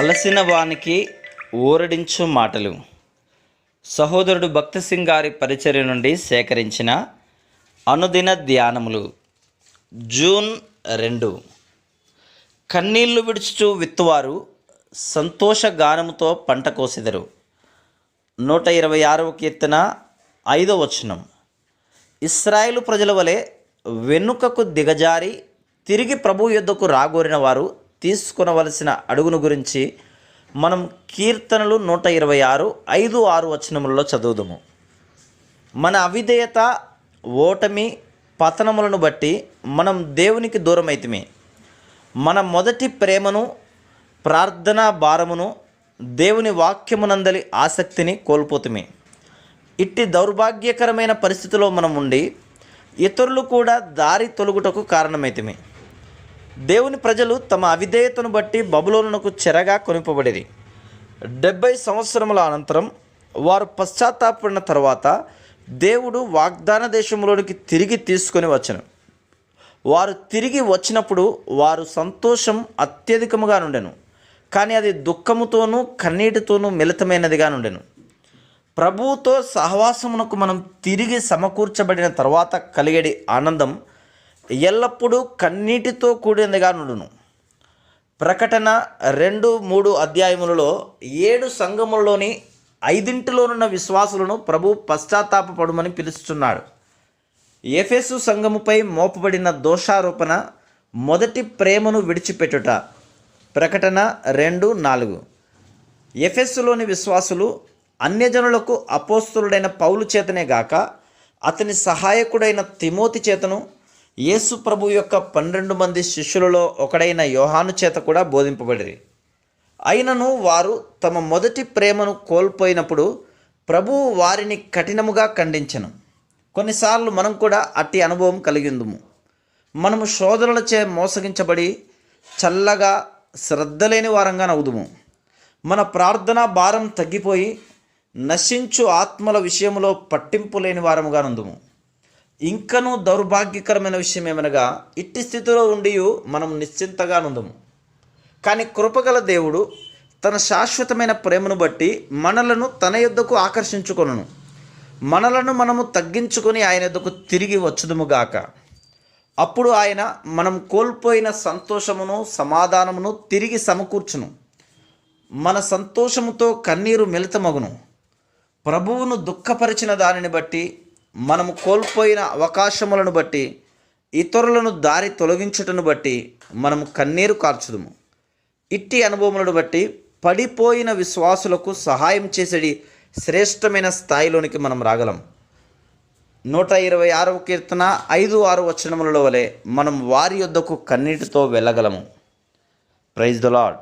అలసిన వానికి ఊరడించు మాటలు. సహోదరుడు భక్తి సింగ్ గారి పరిచర్య నుండి సేకరించిన అనుదిన ధ్యానములు. జూన్ 2. కన్నీళ్లు విడుచుచు విత్తువారు సంతోష గానముతో పంట కోసెదరు. 126వ కీర్తన 5వ వచనం. ఇశ్రాయేలు ప్రజల వలె వెనుకకు దిగజారి తిరిగి ప్రభు యొద్దకు రాగోరిన వారు తీసుకొనవలసిన అడుగును గురించి మనం కీర్తనలు 126, 5, 6 వచనములలో చదువుదాము. మన అవిధేయత, ఓటమి, పతనములను బట్టి మనం దేవునికి దూరమైతిమి. మన మొదటి ప్రేమను, ప్రార్థనా భారమును, దేవుని వాక్యమునందలి ఆసక్తిని కోల్పోతుమి. ఇట్టి దౌర్భాగ్యకరమైన పరిస్థితిలో మనం ఉండి ఇతరులు కూడా దారి తొలగుటకు కారణమైతిమి. దేవుని ప్రజలు తమ అవిధేయతను బట్టి బబులోనునకు చెరగా కొనిపోబడిరి. 70 సంవత్సరముల అనంతరం వారు పశ్చాత్తాపడిన తర్వాత దేవుడు వాగ్దాన దేశంలోనికి తిరిగి తీసుకొని వచ్చెను. వారు తిరిగి వచ్చినప్పుడు వారు సంతోషం అత్యధికముగా నుండెను, కానీ అది దుఃఖముతోనూ కన్నీటితోనూ మిళితమైనదిగా నుండెను. ప్రభువుతో సహవాసమునకు మనం తిరిగి సమకూర్చబడిన తర్వాత కలిగేది ఆనందం ఎల్లప్పుడూ కన్నీటితో కూడినదిగా నుండును. ప్రకటన 2, 3 అధ్యాయములలో 7 సంఘములలోని 5లోనున్న విశ్వాసులను ప్రభు పశ్చాత్తాపపడుమని పిలుస్తున్నాడు. ఎఫెసు సంఘముపై మోపబడిన దోషారోపణ మొదటి ప్రేమను విడిచిపెట్టుట. ప్రకటన 2, 4. ఎఫెసులోని విశ్వాసులు అన్యజనులకు అపోస్తలుడైన పౌలు చేతనే గాక అతని సహాయకుడైన తిమోతి చేతను, యేసు ప్రభు యొక్క 12 మంది శిష్యులలో ఒకడైన యోహాను చేత కూడా బోధింపబడిరి. అయినను వారు తమ మొదటి ప్రేమను కోల్పోయినప్పుడు ప్రభువు వారిని కఠినముగా ఖండించెను. కొన్నిసార్లు మనం కూడా అట్టి అనుభవం కలిగిందుము. మనము శోధనలచే మోసగించబడి చల్లగా శ్రద్ధలేని వారంగా నవ్వుదుము. మన ప్రార్థనా భారం తగ్గిపోయి నశించు ఆత్మల విషయంలో పట్టింపు లేని వారముగా నందుము. ఇంకనూ దౌర్భాగ్యకరమైన విషయం ఏమనగా ఇట్టి స్థితిలో ఉండి మనం నిశ్చింతగా నుందుము. కానీ కృపగల దేవుడు తన శాశ్వతమైన ప్రేమను బట్టి మనలను తన యొద్దకు ఆకర్షించుకొనును. మనలను మనము తగ్గించుకొని ఆయన యొద్దకు తిరిగి వచ్చుదుముగాక. అప్పుడు ఆయన మనం కోల్పోయిన సంతోషమును, సమాధానమును తిరిగి సమకూర్చును. మన సంతోషముతో కన్నీరు మిళితమగును. ప్రభువును దుఃఖపరిచిన దానిని బట్టి, మనము కోల్పోయిన అవకాశములను బట్టి, ఇతరులను దారి తొలగించుటను బట్టి మనము కన్నీరు కార్చుదుము. ఇట్టి అనుభవములను బట్టి పడిపోయిన విశ్వాసులకు సహాయం చేసేది శ్రేష్టమైన స్థాయిలోనికి మనం రాగలం. 126వ కీర్తన 5, 6 వచనములలో వలె మనం వారి యొద్దకు కన్నీటితో వెళ్ళగలము. Praise the lord.